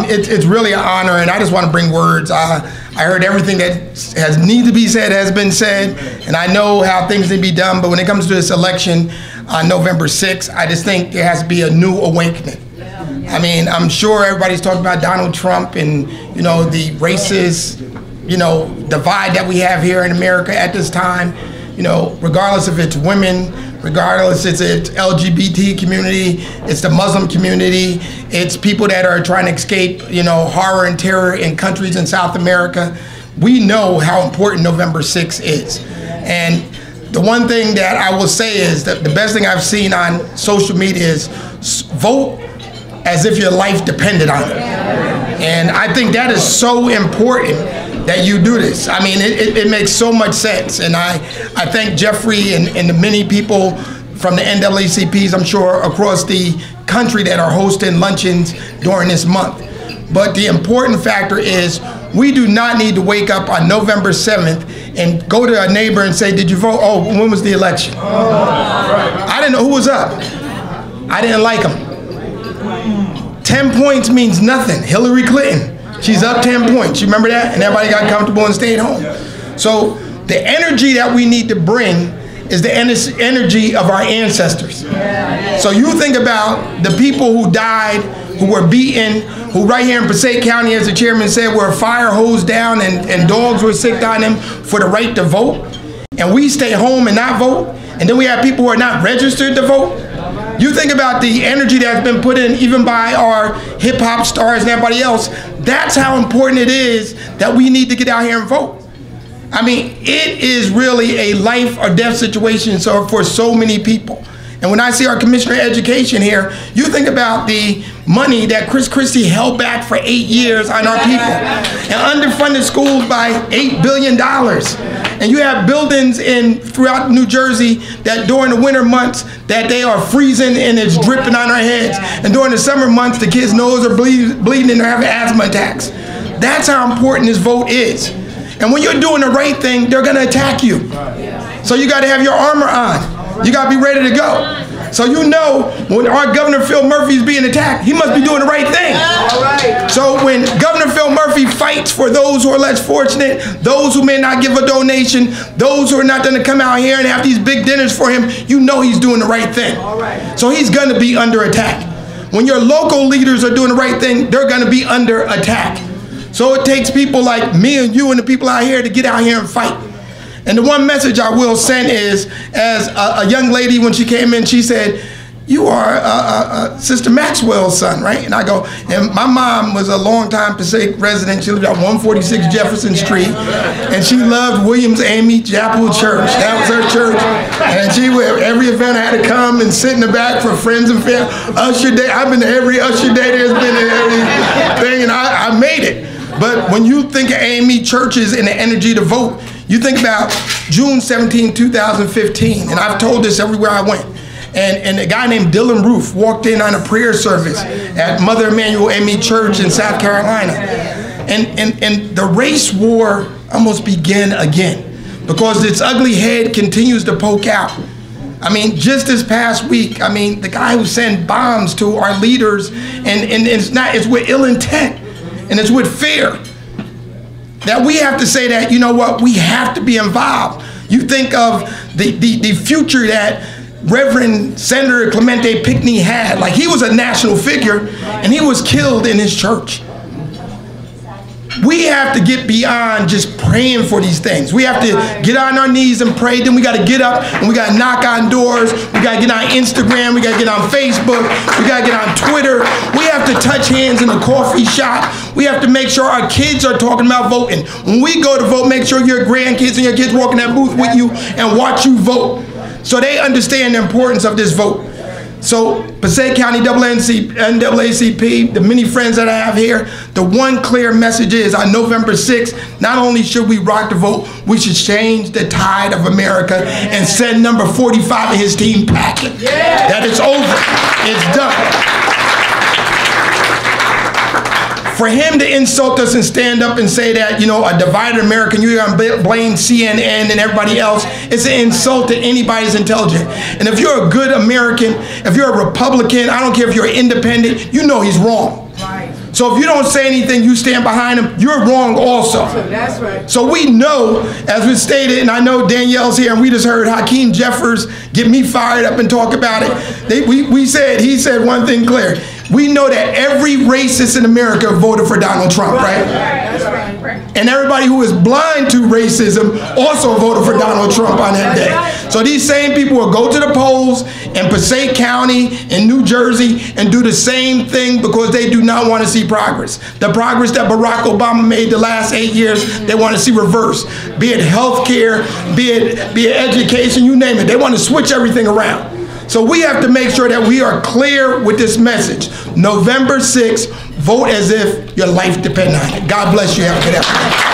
It's really an honor, and I just want to bring words. I heard everything that has need to be said has been said, and I know how things need to be done, but when it comes to this election on November 6th, I just think there has to be a new awakening. I mean, I'm sure everybody's talking about Donald Trump and, you know, the racist, you know, divide that we have here in America at this time. You know, regardless if it's women, regardless if it's LGBT community, it's the Muslim community, it's people that are trying to escape, you know, horror and terror in countries in South America. We know how important November 6th is. And the one thing that I will say is that the best thing I've seen on social media is vote as if your life depended on it. And I think that is so important that you do this. I mean, it makes so much sense. And I thank Jeffrey and the many people from the NAACPs, I'm sure, across the country that are hosting luncheons during this month. But the important factor is we do not need to wake up on November 7th and go to a neighbor and say, did you vote? Oh, when was the election? I didn't know who was up. I didn't like him. 10 points means nothing. Hillary Clinton, she's up 10 points. You remember that? And everybody got comfortable and stayed home. So the energy that we need to bring is the energy of our ancestors. So you think about the people who died, who were beaten, who right here in Passaic County, as the chairman said, were fire hosed down and dogs were sicked on them for the right to vote. And we stay home and not vote. And then we have people who are not registered to vote. You think about the energy that's been put in even by our hip hop stars and everybody else. That's how important it is that we need to get out here and vote. I mean, it is really a life or death situation for so many people. And when I see our Commissioner of Education here, you think about the money that Chris Christie held back for 8 years on our people and underfunded schools by $8 billion. And you have buildings throughout New Jersey that during the winter months that they are freezing and it's dripping on our heads. And during the summer months, the kids' nose are bleeding and they're having asthma attacks. That's how important this vote is. And when you're doing the right thing, they're gonna attack you. So you gotta have your armor on. You gotta be ready to go. So you know when our Governor Phil Murphy is being attacked, he must be doing the right thing. So when Governor Phil Murphy fights for those who are less fortunate, those who may not give a donation, those who are not gonna come out here and have these big dinners for him, you know he's doing the right thing. So he's gonna be under attack. When your local leaders are doing the right thing, they're gonna be under attack. So it takes people like me and you and the people out here to get out here and fight. And the one message I will send is, as a young lady, when she came in, she said, you are Sister Maxwell's son, right? And I go, and my mom was a longtime Passaic resident. She lived at 146 Jefferson Street. And she loved Williams Amy Chapel Church. That was her church. And she would, every event I had to come and sit in the back for friends and family. Usher Day, I've been to every Usher Day there's been in everything, and I made it. But when you think of Amy, churches, and the energy to vote, you think about June 17, 2015, and I've told this everywhere I went. And a guy named Dylan Roof walked in on a prayer service at Mother Emanuel AME Church in South Carolina. And the race war almost began again because its ugly head continues to poke out. I mean, just this past week, I mean, the guy who sent bombs to our leaders, and it's with ill intent, and it's with fear. That we have to say that, you know what, we have to be involved. You think of the future that Reverend Senator Clemente Pinckney had. Like, he was a national figure and he was killed in his church. We have to get beyond just praying for these things. We have to get on our knees and pray. Then we got to get up and we got to knock on doors. We got to get on Instagram. We got to get on Facebook. We got to get on Twitter. We have to touch hands in the coffee shop. We have to make sure our kids are talking about voting. When we go to vote, make sure your grandkids and your kids walk in that booth with you and watch you vote, so they understand the importance of this vote. So Passaic County NAACP, the many friends that I have here, the one clear message is on November 6th, not only should we rock the vote, we should change the tide of America and send number 45 and his team packing. That it's over, it's done. For him to insult us and stand up and say that, you know, a divided America, you're going to blame CNN and everybody else, it's an insult to anybody who's intelligent. And if you're a good American, if you're a Republican, I don't care if you're independent, you know he's wrong. So if you don't say anything, you stand behind them, you're wrong also. That's right. So we know, as we stated, and I know Danielle's here, and we just heard Hakeem Jeffers get me fired up and talk about it. He said one thing clear. We know that every racist in America voted for Donald Trump, right? That's right. And everybody who is blind to racism also voted for Donald Trump on that day. So these same people will go to the polls in Passaic County, in New Jersey, and do the same thing because they do not want to see progress. The progress that Barack Obama made the last 8 years, they want to see reverse. Be it health care, be it education, you name it. They want to switch everything around. So we have to make sure that we are clear with this message. November 6th, vote as if your life depends on it. God bless you. Have a good afternoon.